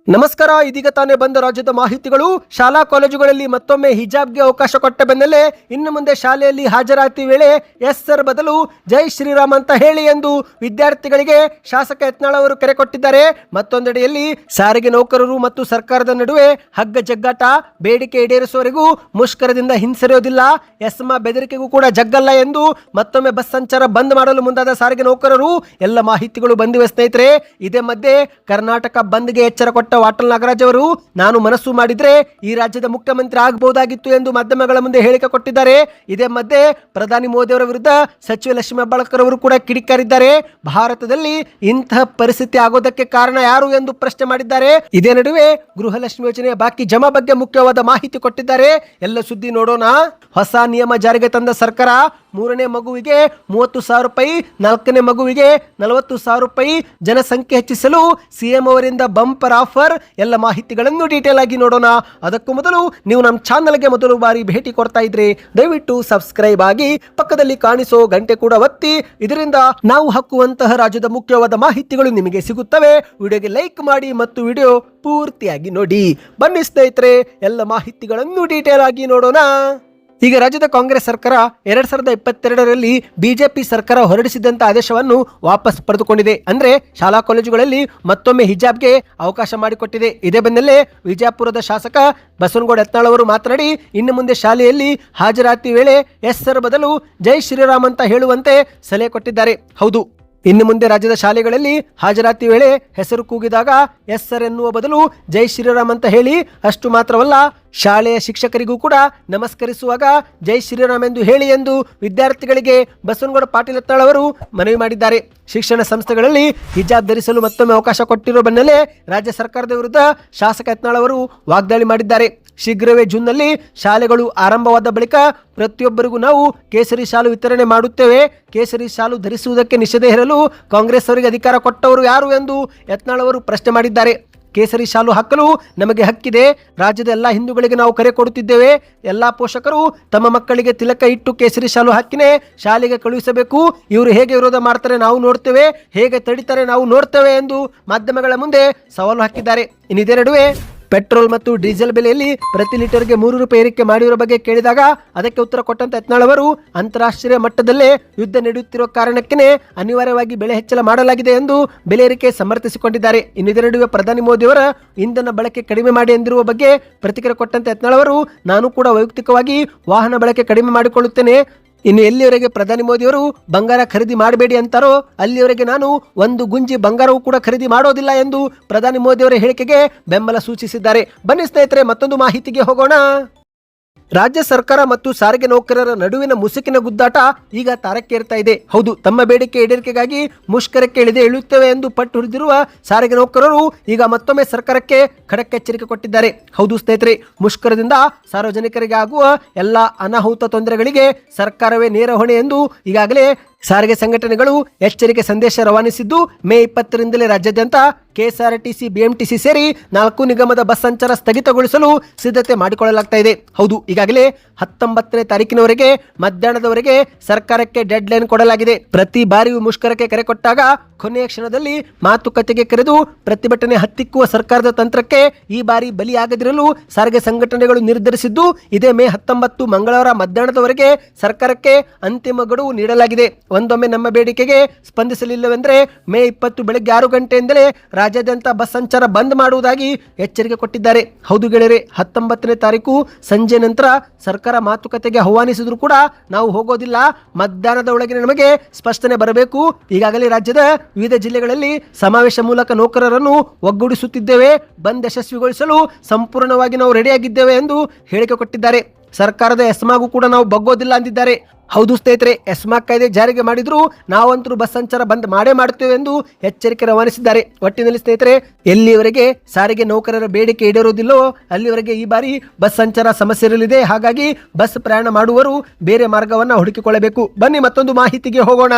ನಮಸ್ಕಾರ. ಇದೀಗ ತಾನೇ ಬಂದ ರಾಜ್ಯದ ಮಾಹಿತಿಗಳು. ಶಾಲಾ ಕಾಲೇಜುಗಳಲ್ಲಿ ಮತ್ತೊಮ್ಮೆ ಹಿಜಾಬ್ಗೆ ಅವಕಾಶ ಕೊಟ್ಟ ಬೆನ್ನಲ್ಲೇ ಇನ್ನು ಮುಂದೆ ಶಾಲೆಯಲ್ಲಿ ಹಾಜರಾತಿ ವೇಳೆ ಎಸ್ ಸರ್ ಬದಲು ಜೈ ಶ್ರೀರಾಮ್ ಅಂತ ಹೇಳಿ ಎಂದು ವಿದ್ಯಾರ್ಥಿಗಳಿಗೆ ಶಾಸಕ ಯತ್ನಾಳ್ ಅವರು ಕರೆ ಕೊಟ್ಟಿದ್ದಾರೆ. ಮತ್ತೊಂದೆಡೆಯಲ್ಲಿ ಸಾರಿಗೆ ನೌಕರರು ಮತ್ತು ಸರ್ಕಾರದ ನಡುವೆ ಹಗ್ಗ ಜಗ್ಗಾಟ. ಬೇಡಿಕೆ ಈಡೇರಿಸುವವರೆಗೂ ಮುಷ್ಕರದಿಂದ ಹಿಂಸರಿಯೋದಿಲ್ಲ, ಎಸ್ಮಾ ಬೆದರಿಕೆಗೂ ಕೂಡ ಜಗ್ಗಲ್ಲ ಎಂದು ಮತ್ತೊಮ್ಮೆ ಬಸ್ ಸಂಚಾರ ಬಂದ್ ಮಾಡಲು ಮುಂದಾದ ಸಾರಿಗೆ ನೌಕರರು. ಎಲ್ಲ ಮಾಹಿತಿಗಳು ಬಂದಿವೆ ಸ್ನೇಹಿತರೆ. ಇದೇ ಮಧ್ಯೆ ಕರ್ನಾಟಕ ಬಂದ್ಗೆ ಎಚ್ಚರ ಕೊಟ್ಟ ವಾಟಾಳ್ ನಾಗರಾಜ್ ಅವರು, ನಾನು ಮನಸ್ಸು ಮಾಡಿದ್ರೆ ಈ ರಾಜ್ಯದ ಮುಖ್ಯಮಂತ್ರಿ ಆಗಬಹುದಾಗಿತ್ತು ಎಂದು ಮಾಧ್ಯಮಗಳ ಮುಂದೆ ಹೇಳಿಕೆ ಕೊಟ್ಟಿದ್ದಾರೆ. ಇದೇ ಮಧ್ಯೆ ಪ್ರಧಾನಿ ಮೋದಿ ಅವರ ವಿರುದ್ಧ ಸಚಿವ ಲಕ್ಷ್ಮೀ ಹೆಬ್ಬಾಳ್ಕರ್ ಅವರು ಕೂಡ ಕಿಡಿಕಾರಿದ್ದಾರೆ. ಭಾರತದಲ್ಲಿ ಇಂತಹ ಪರಿಸ್ಥಿತಿ ಆಗೋದಕ್ಕೆ ಕಾರಣ ಯಾರು ಎಂದು ಪ್ರಶ್ನೆ ಮಾಡಿದ್ದಾರೆ. ಇದೇ ನಡುವೆ ಗೃಹಲಕ್ಷ್ಮಿ ಯೋಜನೆಯ ಬಾಕಿ ಜಮಾ ಬಗ್ಗೆ ಮುಖ್ಯವಾದ ಮಾಹಿತಿ ಕೊಟ್ಟಿದ್ದಾರೆ. ಎಲ್ಲ ಸುದ್ದಿ ನೋಡೋಣ. ಹೊಸ ನಿಯಮ ಜಾರಿಗೆ ತಂದ ಸರ್ಕಾರ 3ನೇ ಮಗುವಿಗೆ 30,000 ರೂಪಾಯಿ, 4ನೇ ಮಗುವಿಗೆ 40,000 ರೂಪಾಯಿ, ಜನಸಂಖ್ಯೆ ಹೆಚ್ಚಿಸಲು ಸಿಎಂ ಅವರಿಂದ ಬಂಪರ್ ಆಫರ್. ಎಲ್ಲ ಮಾಹಿತಿಗಳನ್ನು ಡೀಟೇಲ್ ಆಗಿ ನೋಡೋಣ. ಅದಕ್ಕೂ ಮೊದಲು ನೀವು ನಮ್ಮ ಚಾನಲ್ಗೆ ಮೊದಲು ಬಾರಿ ಭೇಟಿ ಕೊಡ್ತಾ ಇದ್ರೆ ದಯವಿಟ್ಟು ಸಬ್ಸ್ಕ್ರೈಬ್ ಆಗಿ, ಪಕ್ಕದಲ್ಲಿ ಕಾಣಿಸೋ ಗಂಟೆ ಕೂಡ ಒತ್ತಿ. ಇದರಿಂದ ನಾವು ಹಾಕುವಂತಹ ರಾಜ್ಯದ ಮುಖ್ಯವಾದ ಮಾಹಿತಿಗಳು ನಿಮಗೆ ಸಿಗುತ್ತವೆ. ವಿಡಿಯೋಗೆ ಲೈಕ್ ಮಾಡಿ ಮತ್ತು ವಿಡಿಯೋ ಪೂರ್ತಿಯಾಗಿ ನೋಡಿ. ಬನ್ನಿ ಸ್ನೇಹಿತರೆ, ಎಲ್ಲ ಮಾಹಿತಿಗಳನ್ನು ಡೀಟೇಲ್ ಆಗಿ ನೋಡೋಣ. ಈಗ ರಾಜ್ಯದ ಕಾಂಗ್ರೆಸ್ ಸರ್ಕಾರ 2022ರಲ್ಲಿ ಬಿಜೆಪಿ ಸರ್ಕಾರ ಹೊರಡಿಸಿದಂತ ಆದೇಶವನ್ನು ವಾಪಸ್ ಪಡೆದುಕೊಂಡಿದೆ. ಅಂದ್ರೆ ಶಾಲಾ ಕಾಲೇಜುಗಳಲ್ಲಿ ಮತ್ತೊಮ್ಮೆ ಹಿಜಾಬ್ಗೆ ಅವಕಾಶ ಮಾಡಿಕೊಟ್ಟಿದೆ. ಇದೇ ಬೆನ್ನಲ್ಲೇ ವಿಜಯಪುರದ ಶಾಸಕ ಬಸವನಗೌಡ ಯತ್ನಾಳ್ ಅವರು ಮಾತನಾಡಿ, ಇನ್ನು ಮುಂದೆ ಶಾಲೆಯಲ್ಲಿ ಹಾಜರಾತಿ ವೇಳೆ ಎಸ್ ಸರ್ ಬದಲು ಜೈ ಶ್ರೀರಾಮ್ ಅಂತ ಹೇಳುವಂತೆ ಸಲಹೆ ಕೊಟ್ಟಿದ್ದಾರೆ. ಹೌದು, ಇನ್ನು ಮುಂದೆ ರಾಜ್ಯದ ಶಾಲೆಗಳಲ್ಲಿ ಹಾಜರಾತಿ ವೇಳೆ ಹೆಸರು ಕೂಗಿದಾಗ ಎಸ್ ಸರ್ ಎನ್ನುವ ಬದಲು ಜೈ ಶ್ರೀರಾಮ್ ಅಂತ ಹೇಳಿ. ಅಷ್ಟು ಮಾತ್ರವಲ್ಲ, ಶಾಲೆಯ ಶಿಕ್ಷಕರಿಗೂ ಕೂಡ ನಮಸ್ಕರಿಸುವಾಗ ಜೈ ಶ್ರೀರಾಮ್ ಎಂದು ಹೇಳಿ ಎಂದು ವಿದ್ಯಾರ್ಥಿಗಳಿಗೆ ಬಸವನಗೌಡ ಪಾಟೀಲ್ ಯತ್ನಾಳ್ ಅವರು ಮನವಿ ಮಾಡಿದ್ದಾರೆ. ಶಿಕ್ಷಣ ಸಂಸ್ಥೆಗಳಲ್ಲಿ ಹಿಜಾಬ್ ಧರಿಸಲು ಮತ್ತೊಮ್ಮೆ ಅವಕಾಶ ಕೊಟ್ಟಿರುವ ಬೆನ್ನಲ್ಲೇ ರಾಜ್ಯ ಸರ್ಕಾರದ ವಿರುದ್ಧ ಶಾಸಕ ಯತ್ನಾಳ್ ಅವರು ವಾಗ್ದಾಳಿ ಮಾಡಿದ್ದಾರೆ. ಶೀಘ್ರವೇ ಜೂನ್ನಲ್ಲಿ ಶಾಲೆಗಳು ಆರಂಭವಾದ ಬಳಿಕ ಪ್ರತಿಯೊಬ್ಬರಿಗೂ ನಾವು ಕೇಸರಿ ಶಾಲು ವಿತರಣೆ ಮಾಡುತ್ತೇವೆ. ಕೇಸರಿ ಶಾಲು ಧರಿಸುವುದಕ್ಕೆ ನಿಷೇಧ ಹೇರಲು ಕಾಂಗ್ರೆಸ್ ಅವರಿಗೆ ಅಧಿಕಾರ ಕೊಟ್ಟವರು ಯಾರು ಎಂದು ಯತ್ನಾಳ್ ಅವರು ಪ್ರಶ್ನೆ ಮಾಡಿದ್ದಾರೆ. ಕೇಸರಿ ಶಾಲು ಹಾಕಲು ನಮಗೆ ಹಕ್ಕಿದೆ. ರಾಜ್ಯದ ಎಲ್ಲ ಹಿಂದೂಗಳಿಗೆ ನಾವು ಕರೆ ಕೊಡುತ್ತಿದ್ದೇವೆ. ಎಲ್ಲ ಪೋಷಕರು ತಮ್ಮ ಮಕ್ಕಳಿಗೆ ತಿಲಕ ಇಟ್ಟು ಕೇಸರಿ ಶಾಲು ಹಾಕಿನೇ ಶಾಲೆಗೆ ಕಳುಹಿಸಬೇಕು. ಇವರು ಹೇಗೆ ವಿರೋಧ ಮಾಡ್ತಾರೆ ನಾವು ನೋಡ್ತೇವೆ, ಹೇಗೆ ತಡಿತಾರೆ ನಾವು ನೋಡ್ತೇವೆ ಎಂದು ಮಾಧ್ಯಮಗಳ ಮುಂದೆ ಸವಾಲು ಹಾಕಿದ್ದಾರೆ. ಇನ್ನಿದೇ ನಡುವೆ ಪೆಟ್ರೋಲ್ ಮತ್ತು ಡೀಸೆಲ್ ಬೆಲೆಯಲ್ಲಿ ಪ್ರತಿ ಲೀಟರ್ಗೆ 3 ರೂಪಾಯಿ ಏರಿಕೆ ಮಾಡಿರುವ ಬಗ್ಗೆ ಕೇಳಿದಾಗ ಅದಕ್ಕೆ ಉತ್ತರ ಕೊಟ್ಟಂತ ಯತ್ನಾಳ್ ಅವರು, ಅಂತಾರಾಷ್ಟ್ರೀಯ ಮಟ್ಟದಲ್ಲೇ ಯುದ್ಧ ನಡೆಯುತ್ತಿರುವ ಕಾರಣಕ್ಕೆ ಅನಿವಾರ್ಯವಾಗಿ ಬೆಲೆ ಹೆಚ್ಚಳ ಮಾಡಲಾಗಿದೆ ಎಂದು ಬೆಲೆ ಏರಿಕೆ ಸಮರ್ಥಿಸಿಕೊಂಡಿದ್ದಾರೆ. ಇನ್ನಿದೇ ನಡುವೆ ಪ್ರಧಾನಿ ಮೋದಿ ಅವರ ಇಂಧನ ಬಳಕೆ ಕಡಿಮೆ ಮಾಡಿ ಎಂದಿರುವ ಬಗ್ಗೆ ಪ್ರತಿಕ್ರಿಯೆ ಕೊಟ್ಟಂತ ಯತ್ನಾಳ್ ಅವರು, ನಾನು ಕೂಡ ವೈಯಕ್ತಿಕವಾಗಿ ವಾಹನ ಬಳಕೆ ಕಡಿಮೆ ಮಾಡಿಕೊಳ್ಳುತ್ತೇನೆ. ಇನ್ನು ಎಲ್ಲಿಯವರೆಗೆ ಪ್ರಧಾನಿ ಮೋದಿ ಅವರು ಬಂಗಾರ ಖರೀದಿ ಮಾಡಬೇಡಿ ಅಂತಾರೋ ಅಲ್ಲಿಯವರೆಗೆ ನಾನು ಒಂದು ಗುಂಜಿ ಬಂಗಾರವೂ ಕೂಡ ಖರೀದಿ ಮಾಡೋದಿಲ್ಲ ಎಂದು ಪ್ರಧಾನಿ ಮೋದಿ ಅವರ ಹೇಳಿಕೆಗೆ ಬೆಂಬಲ ಸೂಚಿಸಿದ್ದಾರೆ. ಬನ್ನಿ ಸ್ನೇಹಿತರೆ, ಮತ್ತೊಂದು ಮಾಹಿತಿಗೆ ಹೋಗೋಣ. ರಾಜ್ಯ ಸರ್ಕಾರ ಮತ್ತು ಸಾರಿಗೆ ನೌಕರರ ನಡುವಿನ ಮುಸುಕಿನ ಗುದ್ದಾಟ ಈಗ ತಾರಕ್ಕೇರ್ತಾ ಇದೆ. ಹೌದು, ತಮ್ಮ ಬೇಡಿಕೆ ಈಡೇರಿಕೆಗಾಗಿ ಮುಷ್ಕರಕ್ಕೆ ಇಳಿಯುತ್ತೇವೆ ಎಂದು ಪಟ್ಟು ಹಿಡಿದಿರುವ ಸಾರಿಗೆ ನೌಕರರು ಈಗ ಮತ್ತೊಮ್ಮೆ ಸರ್ಕಾರಕ್ಕೆ ಖಡಕ್ ಎಚ್ಚರಿಕೆ ಕೊಟ್ಟಿದ್ದಾರೆ. ಹೌದು ಸ್ನೇಹಿತರೆ, ಮುಷ್ಕರದಿಂದ ಸಾರ್ವಜನಿಕರಿಗೆ ಆಗುವ ಎಲ್ಲ ಅನಾಹುತ ತೊಂದರೆಗಳಿಗೆ ಸರ್ಕಾರವೇ ನೇರ ಹೊಣೆ ಎಂದು ಈಗಾಗಲೇ ಸಾರಿಗೆ ಸಂಘಟನೆಗಳು ಎಚ್ಚರಿಕೆ ಸಂದೇಶ ರವಾನಿಸಿದ್ದು, ಮೇ 20ರಿಂದಲೇ ರಾಜ್ಯಾದ್ಯಂತ ಕೆಎಸ್ಆರ್ಟಿಸಿ, ಬಿಎಂಟಿಸಿ ಸೇರಿ 4 ನಿಗಮದ ಬಸ್ ಸಂಚಾರ ಸ್ಥಗಿತಗೊಳಿಸಲು ಸಿದ್ಧತೆ ಮಾಡಿಕೊಳ್ಳಲಾಗ್ತಾ ಇದೆ. ಹೌದು, ಈಗಾಗಲೇ 19ನೇ ತಾರೀಕಿನವರೆಗೆ ಮಧ್ಯಾಹ್ನದವರೆಗೆ ಸರ್ಕಾರಕ್ಕೆ ಡೆಡ್ ಲೈನ್ ಕೊಡಲಾಗಿದೆ. ಪ್ರತಿ ಬಾರಿಯೂ ಮುಷ್ಕರಕ್ಕೆ ಕರೆ ಕೊಟ್ಟಾಗ ಕೊನೆಯ ಕ್ಷಣದಲ್ಲಿ ಮಾತುಕತೆಗೆ ಕರೆದು ಪ್ರತಿಭಟನೆ ಹತ್ತಿಕ್ಕುವ ಸರ್ಕಾರದ ತಂತ್ರಕ್ಕೆ ಈ ಬಾರಿ ಬಲಿಯಾಗದಿರಲು ಸಾರಿಗೆ ಸಂಘಟನೆಗಳು ನಿರ್ಧರಿಸಿದ್ದು, ಇದೇ ಮೇ 19 ಮಂಗಳವಾರ ಮಧ್ಯಾಹ್ನದವರೆಗೆ ಸರ್ಕಾರಕ್ಕೆ ಅಂತಿಮ ಗಡುವು ನೀಡಲಾಗಿದೆ. ಒಂದೊಮ್ಮೆ ನಮ್ಮ ಬೇಡಿಕೆಗೆ ಸ್ಪಂದಿಸಲಿಲ್ಲವೆಂದರೆ ಮೇ 20 ಬೆಳಗ್ಗೆ 6 ಗಂಟೆಯಿಂದಲೇ ರಾಜ್ಯಾದ್ಯಂತ ಬಸ್ ಸಂಚಾರ ಬಂದ್ ಮಾಡುವುದಾಗಿ ಎಚ್ಚರಿಕೆ ಕೊಟ್ಟಿದ್ದಾರೆ. ಹೌದು ಗೆಳೆಯರೆ, 19ನೇ ತಾರೀಕು ಸಂಜೆ ನಂತರ ಸರ್ಕಾರ ಮಾತುಕತೆಗೆ ಆಹ್ವಾನಿಸಿದ್ರು ಕೂಡ ನಾವು ಹೋಗೋದಿಲ್ಲ. ಮಧ್ಯಾಹ್ನದ ಒಳಗೆ ನಮಗೆ ಸ್ಪಷ್ಟನೆ ಬರಬೇಕು. ಈಗಾಗಲೇ ರಾಜ್ಯದ ವಿವಿಧ ಜಿಲ್ಲೆಗಳಲ್ಲಿ ಸಮಾವೇಶ ಮೂಲಕ ನೌಕರರನ್ನು ಒಗ್ಗೂಡಿಸುತ್ತಿದ್ದೇವೆ. ಬಂದ್ ಯಶಸ್ವಿಗೊಳಿಸಲು ಸಂಪೂರ್ಣವಾಗಿ ನಾವು ರೆಡಿಯಾಗಿದ್ದೇವೆ ಎಂದು ಹೇಳಿಕೆ ಕೊಟ್ಟಿದ್ದಾರೆ. ಸರ್ಕಾರದ ಎಸ್ಮಾಗೂ ಕೂಡ ನಾವು ಬಗ್ಗೋದಿಲ್ಲ ಅಂದಿದ್ದಾರೆ. ಹೌದು ಸ್ನೇಹಿತರೆ, ಎಸ್ಮಾ ಕಾಯ್ದೆ ಜಾರಿಗೆ ಮಾಡಿದ್ರು ನಾವಂತರೂ ಬಸ್ ಸಂಚಾರ ಬಂದ್ ಮಾಡೇ ಮಾಡುತ್ತೇವೆ ಎಂದು ಎಚ್ಚರಿಕೆ ರವಾನಿಸಿದ್ದಾರೆ. ಒಟ್ಟಿನಲ್ಲಿ ಸ್ನೇಹಿತರೆ, ಎಲ್ಲಿಯವರೆಗೆ ಸಾರಿಗೆ ನೌಕರರ ಬೇಡಿಕೆ ಈಡೇರುವುದಿಲ್ಲೋ ಅಲ್ಲಿವರೆಗೆ ಈ ಬಾರಿ ಬಸ್ ಸಂಚಾರ ಸಮಸ್ಯೆ ಇರಲಿದೆ. ಹಾಗಾಗಿ ಬಸ್ ಪ್ರಯಾಣ ಮಾಡುವವರು ಬೇರೆ ಮಾರ್ಗವನ್ನ ಹುಡುಕಿಕೊಳ್ಳಬೇಕು. ಬನ್ನಿ ಮತ್ತೊಂದು ಮಾಹಿತಿಗೆ ಹೋಗೋಣ.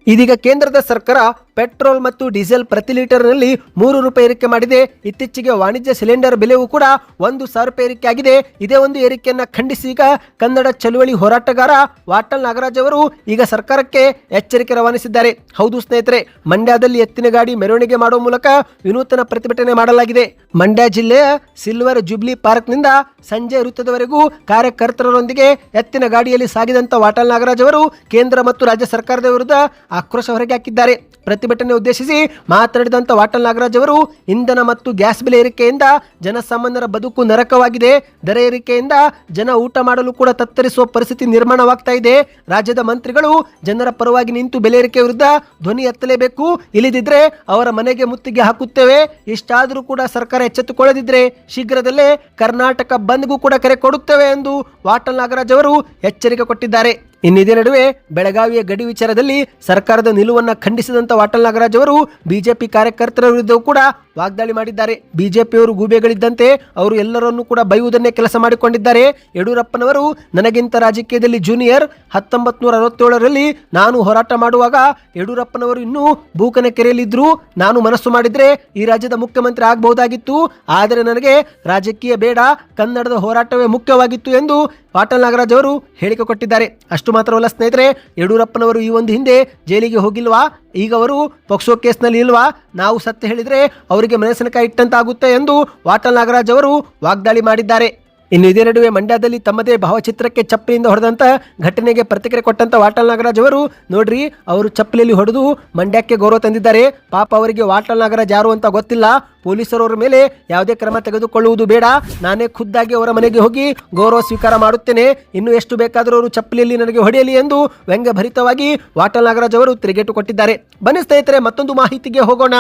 ಇದೀಗ ಕೇಂದ್ರದ ಸರ್ಕಾರ ಪೆಟ್ರೋಲ್ ಮತ್ತು ಡೀಸೆಲ್ ಪ್ರತಿ ಲೀಟರ್ನಲ್ಲಿ 3 ರೂಪಾಯಿ ಏರಿಕೆ ಮಾಡಿದೆ. ಇತ್ತೀಚೆಗೆ ವಾಣಿಜ್ಯ ಸಿಲಿಂಡರ್ ಬೆಲೆಯೂ ಕೂಡ 1,000 ರೂಪಾಯಿ ಏರಿಕೆ ಆಗಿದೆ. ಇದೇ ಒಂದು ಏರಿಕೆಯನ್ನ ಖಂಡಿಸಿ ಈಗ ಕನ್ನಡ ಚಳುವಳಿ ಹೋರಾಟಗಾರ ವಾಟಾಳ್ ನಾಗರಾಜ್ ಅವರು ಈಗ ಸರ್ಕಾರಕ್ಕೆ ಎಚ್ಚರಿಕೆ ರವಾನಿಸಿದ್ದಾರೆ. ಹೌದು ಸ್ನೇಹಿತರೆ, ಮಂಡ್ಯದಲ್ಲಿ ಎತ್ತಿನ ಗಾಡಿ ಮೆರವಣಿಗೆ ಮಾಡುವ ಮೂಲಕ ವಿನೂತನ ಪ್ರತಿಭಟನೆ ಮಾಡಲಾಗಿದೆ. ಮಂಡ್ಯ ಜಿಲ್ಲೆಯ ಸಿಲ್ವರ್ ಜುಬ್ಲಿ ಪಾರ್ಕ್ನಿಂದ ಸಂಜೆ ವೃತ್ತದವರೆಗೂ ಕಾರ್ಯಕರ್ತರೊಂದಿಗೆ ಎತ್ತಿನ ಗಾಡಿಯಲ್ಲಿ ಸಾಗಿದಂತ ವಾಟಾಳ್ ನಾಗರಾಜ್ ಅವರು ಕೇಂದ್ರ ಮತ್ತು ರಾಜ್ಯ ಸರ್ಕಾರದ ವಿರುದ್ಧ ಆಕ್ರೋಶ ಹೊರಗೆ ಹಾಕಿದ್ದಾರೆ. ಪ್ರತಿಭಟನೆ ಉದ್ದೇಶಿಸಿ ಮಾತನಾಡಿದಂತ ವಾಟಾಳ್ ನಾಗರಾಜ್ ಅವರು ಇಂಧನ ಮತ್ತು ಗ್ಯಾಸ್ ಬೆಲೆ ಏರಿಕೆಯಿಂದ ಜನಸಾಮಾನ್ಯರ ಬದುಕು ನರಕವಾಗಿದೆ. ದರ ಏರಿಕೆಯಿಂದ ಜನ ಊಟ ಮಾಡಲು ಕೂಡ ತತ್ತರಿಸುವ ಪರಿಸ್ಥಿತಿ ನಿರ್ಮಾಣವಾಗ್ತಾ ಇದೆ. ರಾಜ್ಯದ ಮಂತ್ರಿಗಳು ಜನರ ಪರವಾಗಿ ನಿಂತು ಬೆಲೆ ಏರಿಕೆ ವಿರುದ್ಧ ಧ್ವನಿ ಎತ್ತಲೇಬೇಕು. ಇಲ್ಲದಿದ್ರೆ ಅವರ ಮನೆಗೆ ಮುತ್ತಿಗೆ ಹಾಕುತ್ತೇವೆ. ಇಷ್ಟಾದರೂ ಕೂಡ ಸರ್ಕಾರ ಎಚ್ಚೆತ್ತುಕೊಳ್ಳದಿದ್ರೆ ಶೀಘ್ರದಲ್ಲೇ ಕರ್ನಾಟಕ ಬಂದ್ಗೂ ಕೂಡ ಕರೆ ಕೊಡುತ್ತೇವೆ ಎಂದು ವಾಟಾಳ್ ನಾಗರಾಜ್ ಅವರು ಎಚ್ಚರಿಕೆ ಕೊಟ್ಟಿದ್ದಾರೆ. ಇನ್ನಿದೇ ನಡುವೆ ಬೆಳಗಾವಿಯ ಗಡಿ ವಿಚಾರದಲ್ಲಿ ಸರ್ಕಾರದ ನಿಲುವನ್ನು ಖಂಡಿಸಿದಂತ ವಾಟಾಳ್ ನಾಗರಾಜ್ ಅವರು ಬಿಜೆಪಿ ಕಾರ್ಯಕರ್ತರ ವಿರುದ್ಧವೂ ಕೂಡ ವಾಗ್ದಾಳಿ ಮಾಡಿದ್ದಾರೆ. ಬಿಜೆಪಿಯವರು ಗೂಬೆಗಳಿದ್ದಂತೆ ಅವರು ಎಲ್ಲರನ್ನೂ ಕೂಡ ಬೈಯುವುದನ್ನೇ ಕೆಲಸ ಮಾಡಿಕೊಂಡಿದ್ದಾರೆ. ಯಡಿಯೂರಪ್ಪನವರು ನನಗಿಂತ ರಾಜಕೀಯದಲ್ಲಿ ಜೂನಿಯರ್. 1967ರಲ್ಲಿ ನಾನು ಹೋರಾಟ ಮಾಡುವಾಗ ಯಡಿಯೂರಪ್ಪನವರು ಇನ್ನೂ ಬೂಕನಕೆರೆಯಲ್ಲಿದ್ದರು. ನಾನು ಮನಸ್ಸು ಮಾಡಿದ್ರೆ ಈ ರಾಜ್ಯದ ಮುಖ್ಯಮಂತ್ರಿ ಆಗಬಹುದಾಗಿತ್ತು. ಆದರೆ ನನಗೆ ರಾಜಕೀಯ ಬೇಡ, ಕನ್ನಡದ ಹೋರಾಟವೇ ಮುಖ್ಯವಾಗಿತ್ತು ಎಂದು ವಾಟಾಳ್ ನಾಗರಾಜ್ ಅವರು ಹೇಳಿಕೆ ಕೊಟ್ಟಿದ್ದಾರೆ. ಅಷ್ಟು ಮಾತ್ರವಲ್ಲ ಸ್ನೇಹಿತರೆ, ಯಡಿಯೂರಪ್ಪನವರು ಈ ಒಂದು ಹಿಂದೆ ಜೈಲಿಗೆ ಹೋಗಿಲ್ವಾ? ಈಗ ಅವರು ಪೋಕ್ಸೋ ಕೇಸ್ನಲ್ಲಿ ಇಲ್ವಾ? ನಾವು ಸತ್ಯ ಹೇಳಿದ್ರೆ ಅವರಿಗೆ ಮೆಣಸಿನಕಾಯಿ ಇಟ್ಟಂತಾಗುತ್ತೆ ಎಂದು ವಾಟಾಳ್ ನಾಗರಾಜ್ ಅವರು ವಾಗ್ದಾಳಿ ಮಾಡಿದ್ದಾರೆ. ಇನ್ನು ಇದೇ ನಡುವೆ ಮಂಡ್ಯದಲ್ಲಿ ತಮ್ಮದೇ ಭಾವಚಿತ್ರಕ್ಕೆ ಚಪ್ಪಲಿಯಿಂದ ಹೊಡೆದಂತ ಘಟನೆಗೆ ಪ್ರತಿಕ್ರಿಯೆ ಕೊಟ್ಟಂತ ವಾಟಾಳ್ ನಾಗರಾಜ್ ಅವರು ನೋಡ್ರಿ, ಅವರು ಚಪ್ಪಲಿಯಲ್ಲಿ ಹೊಡೆದು ಮಂಡ್ಯಕ್ಕೆ ಗೌರವ ತಂದಿದ್ದಾರೆ. ಪಾಪ ಅವರಿಗೆ ವಾಟಾಳ್ ನಾಗರಾಜ್ ಯಾರು ಅಂತ ಗೊತ್ತಿಲ್ಲ. ಪೊಲೀಸರವರ ಮೇಲೆ ಯಾವುದೇ ಕ್ರಮ ತೆಗೆದುಕೊಳ್ಳುವುದು ಬೇಡ. ನಾನೇ ಖುದ್ದಾಗಿ ಅವರ ಮನೆಗೆ ಹೋಗಿ ಗೌರವ ಸ್ವೀಕಾರ ಮಾಡುತ್ತೇನೆ. ಇನ್ನು ಎಷ್ಟು ಬೇಕಾದರೂ ಅವರು ಚಪ್ಪಲಿಯಲ್ಲಿ ನನಗೆ ಹೊಡೆಯಲಿ ಎಂದು ವ್ಯಂಗ್ಯಭರಿತವಾಗಿ ವಾಟಾಳ್ ನಾಗರಾಜ್ ಅವರು ತಿರುಗೇಟು ಕೊಟ್ಟಿದ್ದಾರೆ. ಬನ್ನಿ ಸ್ನೇಹಿತರೆ, ಮತ್ತೊಂದು ಮಾಹಿತಿಗೆ ಹೋಗೋಣ.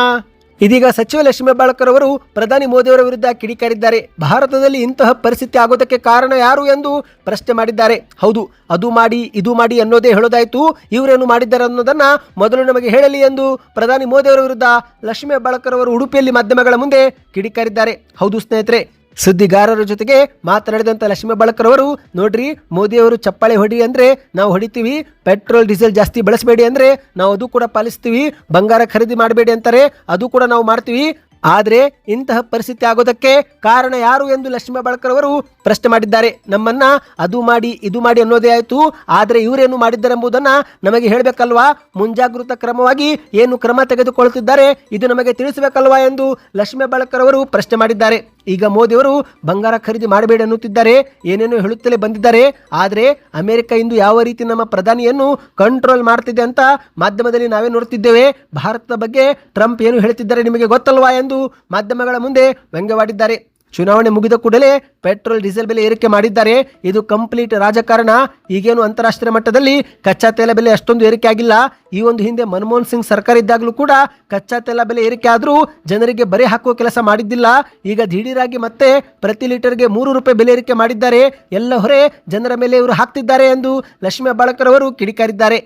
ಇದೀಗ ಸಚಿವ ಲಕ್ಷ್ಮೀ ಹೆಬ್ಬಾಳ್ಕರ್ ಅವರು ಪ್ರಧಾನಿ ಮೋದಿಯವರ ವಿರುದ್ಧ ಕಿಡಿಕಾರಿದ್ದಾರೆ. ಭಾರತದಲ್ಲಿ ಇಂತಹ ಪರಿಸ್ಥಿತಿ ಆಗೋದಕ್ಕೆ ಕಾರಣ ಯಾರು ಎಂದು ಪ್ರಶ್ನೆ ಮಾಡಿದ್ದಾರೆ. ಹೌದು, ಅದು ಮಾಡಿ ಇದು ಮಾಡಿ ಅನ್ನೋದೇ ಹೇಳೋದಾಯ್ತು, ಇವರೇನು ಮಾಡಿದ್ದಾರೆ ಅನ್ನೋದನ್ನ ಮೊದಲು ನಮಗೆ ಹೇಳಲಿ ಎಂದು ಪ್ರಧಾನಿ ಮೋದಿಯವರ ವಿರುದ್ಧ ಲಕ್ಷ್ಮೀ ಹೆಬ್ಬಾಳ್ಕರ್ ಅವರು ಉಡುಪಿಯಲ್ಲಿ ಮಾಧ್ಯಮಗಳ ಮುಂದೆ ಕಿಡಿಕಾರಿದ್ದಾರೆ. ಹೌದು ಸ್ನೇಹಿತರೆ, ಸುದ್ದಿಗಾರರ ಜೊತೆಗೆ ಮಾತನಾಡಿದಂಥ ಲಕ್ಷ್ಮೀ ಹೆಬ್ಬಾಳ್ಕರ್ ಅವರು ನೋಡ್ರಿ, ಮೋದಿಯವರು ಚಪ್ಪಾಳೆ ಹೊಡಿ ಅಂದ್ರೆ ನಾವು ಹೊಡಿತೀವಿ, ಪೆಟ್ರೋಲ್ ಡೀಸೆಲ್ ಜಾಸ್ತಿ ಬಳಸಬೇಡಿ ಅಂದ್ರೆ ನಾವು ಅದು ಕೂಡ ಪಾಲಿಸ್ತೀವಿ, ಬಂಗಾರ ಖರೀದಿ ಮಾಡಬೇಡಿ ಅಂತಾರೆ ಅದು ಕೂಡ ನಾವು ಮಾಡ್ತೀವಿ. ಆದರೆ ಇಂತಹ ಪರಿಸ್ಥಿತಿ ಆಗೋದಕ್ಕೆ ಕಾರಣ ಯಾರು ಎಂದು ಲಕ್ಷ್ಮೀ ಹೆಬ್ಬಾಳ್ಕರ್ ಅವರು ಪ್ರಶ್ನೆ ಮಾಡಿದ್ದಾರೆ. ನಮ್ಮನ್ನ ಅದು ಮಾಡಿ ಇದು ಮಾಡಿ ಅನ್ನೋದೇ ಆಯ್ತು, ಆದರೆ ಇವರೇನು ಮಾಡಿದ್ದಾರೆ ಎಂಬುದನ್ನ ನಮಗೆ ಹೇಳಬೇಕಲ್ವಾ? ಮುಂಜಾಗೃತ ಕ್ರಮವಾಗಿ ಏನು ಕ್ರಮ ತೆಗೆದುಕೊಳ್ಳುತ್ತಿದ್ದಾರೆ ಇದು ನಮಗೆ ತಿಳಿಸಬೇಕಲ್ವಾ ಎಂದು ಲಕ್ಷ್ಮೀ ಹೆಬ್ಬಾಳ್ಕರ್ ಅವರು ಪ್ರಶ್ನೆ ಮಾಡಿದ್ದಾರೆ. ಈಗ ಮೋದಿಯವರು ಬಂಗಾರ ಖರೀದಿ ಮಾಡಬೇಡಿ ಅನ್ನುತ್ತಿದ್ದಾರೆ, ಏನೇನೋ ಹೇಳುತ್ತಲೇ ಬಂದಿದ್ದಾರೆ. ಆದರೆ ಅಮೆರಿಕ ಇಂದು ಯಾವ ರೀತಿ ನಮ್ಮ ಪ್ರಧಾನಿಯನ್ನು ಕಂಟ್ರೋಲ್ ಮಾಡ್ತಿದೆ ಅಂತ ಮಾಧ್ಯಮದಲ್ಲಿ ನಾವೇ ನೋಡ್ತಿದ್ದೇವೆ. ಭಾರತದ ಬಗ್ಗೆ ಟ್ರಂಪ್ ಏನು ಹೇಳ್ತಿದ್ದಾರೆ ನಿಮಗೆ ಗೊತ್ತಲ್ವಾ ಎಂದು ಮಾಧ್ಯಮಗಳ ಮುಂದೆ ವ್ಯಂಗ್ಯವಾಡಿದ್ದಾರೆ. ಚುನಾವಣೆ ಮುಗಿದ ಕೂಡಲೇ ಪೆಟ್ರೋಲ್ ಡೀಸೆಲ್ ಬೆಲೆ ಏರಿಕೆ ಮಾಡಿದ್ದಾರೆ. ಇದು ಕಂಪ್ಲೀಟ್ ರಾಜಕಾರಣ. ಈಗೇನು ಅಂತಾರಾಷ್ಟ್ರೀಯ ಮಟ್ಟದಲ್ಲಿ ಕಚ್ಚಾ ತೈಲ ಬೆಲೆ ಅಷ್ಟೊಂದು ಏರಿಕೆ ಆಗಿಲ್ಲ. ಈ ಒಂದು ಹಿಂದೆ ಮನಮೋಹನ್ ಸಿಂಗ್ ಸರ್ಕಾರ ಇದ್ದಾಗಲೂ ಕೂಡ ಕಚ್ಚಾ ತೈಲ ಬೆಲೆ ಏರಿಕೆ ಆದರೂ ಜನರಿಗೆ ಬರೆ ಹಾಕುವ ಕೆಲಸ ಮಾಡಿದ್ದಿಲ್ಲ. ಈಗ ದಿಢೀರಾಗಿ ಮತ್ತೆ ಪ್ರತಿ ಲೀಟರ್ಗೆ 3 ರೂಪಾಯಿ ಬೆಲೆ ಏರಿಕೆ ಮಾಡಿದ್ದಾರೆ. ಎಲ್ಲ ಹೊರೆ ಜನರ ಮೇಲೆ ಇವರು ಹಾಕ್ತಿದ್ದಾರೆ ಎಂದು ಲಕ್ಷ್ಮೀ ಹೆಬ್ಬಾಳ್ಕರ್ ಅವರು ಕಿಡಿಕಾರಿದ್ದಾರೆ.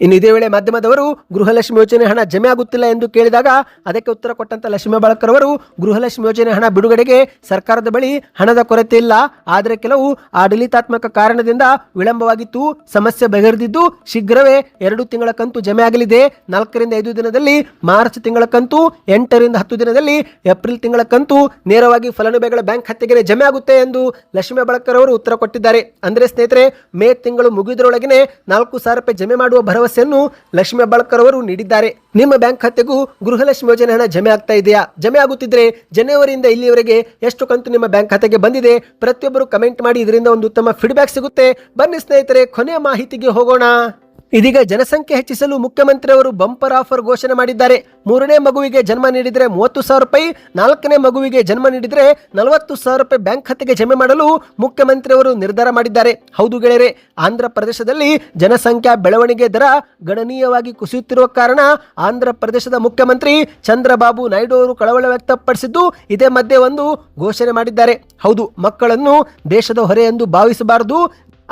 ಇನ್ನು ಇದೇ ವೇಳೆ ಮಾಧ್ಯಮದವರು ಗೃಹಲಕ್ಷ್ಮಿ ಯೋಜನೆ ಹಣ ಜಮೆ ಆಗುತ್ತಿಲ್ಲ ಎಂದು ಕೇಳಿದಾಗ ಅದಕ್ಕೆ ಉತ್ತರ ಕೊಟ್ಟಂತ ಲಕ್ಷ್ಮೀ ಹೆಬ್ಬಾಳ್ಕರ್ ಅವರು ಗೃಹಲಕ್ಷ್ಮಿ ಯೋಜನೆ ಹಣ ಬಿಡುಗಡೆಗೆ ಸರ್ಕಾರದ ಬಳಿ ಹಣದ ಕೊರತೆ ಇಲ್ಲ, ಆದರೆ ಕೆಲವು ಆಡಳಿತಾತ್ಮಕ ಕಾರಣದಿಂದ ವಿಳಂಬವಾಗಿತ್ತು. ಸಮಸ್ಯೆ ಬಗೆಹರಿದಿದ್ದು ಶೀಘ್ರವೇ 2 ತಿಂಗಳ ಕಂತು ಜಮೆ ಆಗಲಿದೆ. 4 ರಿಂದ 5 ದಿನದಲ್ಲಿ ಮಾರ್ಚ್ ತಿಂಗಳ ಕಂತು, 8 ರಿಂದ 10 ದಿನದಲ್ಲಿ ಏಪ್ರಿಲ್ ತಿಂಗಳ ಕಂತು ನೇರವಾಗಿ ಫಲಾನುಭವಿಗಳ ಬ್ಯಾಂಕ್ ಖಾತೆಗೆ ಜಮೆ ಆಗುತ್ತೆ ಎಂದು ಲಕ್ಷ್ಮೀ ಹೆಬ್ಬಾಳ್ಕರ್ ಅವರು ಉತ್ತರ ಕೊಟ್ಟಿದ್ದಾರೆ. ಅಂದ್ರೆ ಸ್ನೇಹಿತರೆ, ಮೇ ತಿಂಗಳು ಮುಗಿದರೊಳಗೆ 4,000 ರೂಪಾಯಿ ಜಮೆ ಮಾಡುವ ಭರವಸೆಯನ್ನು ಲಕ್ಷ್ಮೀ ಹೆಬ್ಬಾಳ್ಕರ್ ಅವರು ನೀಡಿದ್ದಾರೆ. ನಿಮ್ಮ ಬ್ಯಾಂಕ್ ಖಾತೆಗೂ ಗೃಹಲಕ್ಷ್ಮಿ ಯೋಜನೆ ಹಣ ಜಮೆ ಆಗ್ತಾ ಇದೆಯಾ? ಜಮೆ ಆಗುತ್ತಿದ್ರೆ ಜನವರಿಯಿಂದ ಇಲ್ಲಿಯವರೆಗೆ ಎಷ್ಟು ಕಂತು ನಿಮ್ಮ ಬ್ಯಾಂಕ್ ಖಾತೆಗೆ ಬಂದಿದೆ? ಪ್ರತಿಯೊಬ್ಬರು ಕಮೆಂಟ್ ಮಾಡಿ, ಇದರಿಂದ ಒಂದು ಉತ್ತಮ ಫೀಡ್ಬ್ಯಾಕ್ ಸಿಗುತ್ತೆ. ಬನ್ನಿ ಸ್ನೇಹಿತರೆ, ಕೊನೆಯ ಮಾಹಿತಿಗೆ ಹೋಗೋಣ. ಇದೀಗ ಜನಸಂಖ್ಯೆ ಹೆಚ್ಚಿಸಲು ಮುಖ್ಯಮಂತ್ರಿಯವರು ಬಂಪರ್ ಆಫರ್ ಘೋಷಣೆ ಮಾಡಿದ್ದಾರೆ. 3ನೇ ಮಗುವಿಗೆ ಜನ್ಮ ನೀಡಿದರೆ 30,000 ರೂಪಾಯಿ, 4ನೇ ಮಗುವಿಗೆ ಜನ್ಮ ನೀಡಿದರೆ 40,000 ರೂಪಾಯಿ ಬ್ಯಾಂಕ್ ಖಾತೆಗೆ ಜಮೆ ಮಾಡಲು ಮುಖ್ಯಮಂತ್ರಿಯವರು ನಿರ್ಧಾರ ಮಾಡಿದ್ದಾರೆ. ಹೌದು ಗೆಳೆಯರೆ, ಆಂಧ್ರ ಪ್ರದೇಶದಲ್ಲಿ ಜನಸಂಖ್ಯಾ ಬೆಳವಣಿಗೆ ದರ ಗಣನೀಯವಾಗಿ ಕುಸಿಯುತ್ತಿರುವ ಕಾರಣ ಆಂಧ್ರ ಪ್ರದೇಶದ ಮುಖ್ಯಮಂತ್ರಿ ಚಂದ್ರಬಾಬು ನಾಯ್ಡು ಅವರು ಕಳವಳ ವ್ಯಕ್ತಪಡಿಸಿದ್ದು ಇದೇ ಮಧ್ಯೆ ಒಂದು ಘೋಷಣೆ ಮಾಡಿದ್ದಾರೆ. ಹೌದು, ಮಕ್ಕಳನ್ನು ದೇಶದ ಹೊರೆ ಎಂದು ಭಾವಿಸಬಾರದು.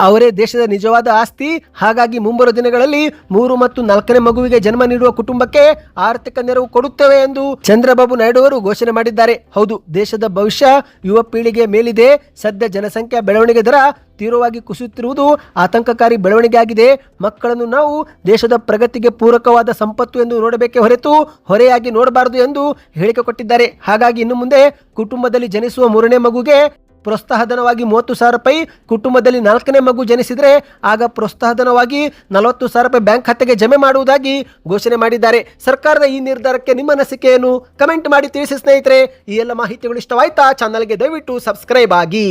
ಅವರೇ ದೇಶದ ನಿಜವಾದ ಆಸ್ತಿ. ಹಾಗಾಗಿ ಮುಂಬರುವ ದಿನಗಳಲ್ಲಿ 3 ಮತ್ತು 4ನೇ ಮಗುವಿಗೆ ಜನ್ಮ ನೀಡುವ ಕುಟುಂಬಕ್ಕೆ ಆರ್ಥಿಕ ನೆರವು ಕೊಡುತ್ತೇವೆ ಎಂದು ಚಂದ್ರಬಾಬು ನಾಯ್ಡು ಅವರು ಘೋಷಣೆ ಮಾಡಿದ್ದಾರೆ. ಹೌದು, ದೇಶದ ಭವಿಷ್ಯ ಯುವ ಪೀಳಿಗೆ ಮೇಲಿದೆ. ಸದ್ಯ ಜನಸಂಖ್ಯಾ ಬೆಳವಣಿಗೆ ದರ ತೀವ್ರವಾಗಿ ಕುಸಿಯುತ್ತಿರುವುದು ಆತಂಕಕಾರಿ ಬೆಳವಣಿಗೆ ಆಗಿದೆ. ಮಕ್ಕಳನ್ನು ನಾವು ದೇಶದ ಪ್ರಗತಿಗೆ ಪೂರಕವಾದ ಸಂಪತ್ತು ಎಂದು ನೋಡಬೇಕೇ ಹೊರತು ಹೊರೆಯಾಗಿ ನೋಡಬಾರದು ಎಂದು ಹೇಳಿಕೆ ಕೊಟ್ಟಿದ್ದಾರೆ. ಹಾಗಾಗಿ ಇನ್ನು ಮುಂದೆ ಕುಟುಂಬದಲ್ಲಿ ಜನಿಸುವ 3ನೇ ಮಗುಗೆ ಪ್ರೋತ್ಸಾಹಧನವಾಗಿ 30,000 ರೂಪಾಯಿ, ಕುಟುಂಬದಲ್ಲಿ 4ನೇ ಮಗು ಜನಿಸಿದರೆ ಆಗ ಪ್ರೋತ್ಸಾಹಧನವಾಗಿ 40,000 ರೂಪಾಯಿ ಬ್ಯಾಂಕ್ ಖಾತೆಗೆ ಜಮೆ ಮಾಡುವುದಾಗಿ ಘೋಷಣೆ ಮಾಡಿದ್ದಾರೆ. ಸರ್ಕಾರದ ಈ ನಿರ್ಧಾರಕ್ಕೆ ನಿಮ್ಮ ಅನಿಸಿಕೆಯನ್ನು ಕಮೆಂಟ್ ಮಾಡಿ ತಿಳಿಸಿ ಸ್ನೇಹಿತರೆ. ಈ ಎಲ್ಲ ಮಾಹಿತಿಗಳು ಇಷ್ಟವಾಯ್ತಾ? ಚಾನಲ್ಗೆ ದಯವಿಟ್ಟು ಸಬ್ಸ್ಕ್ರೈಬ್ ಆಗಿ.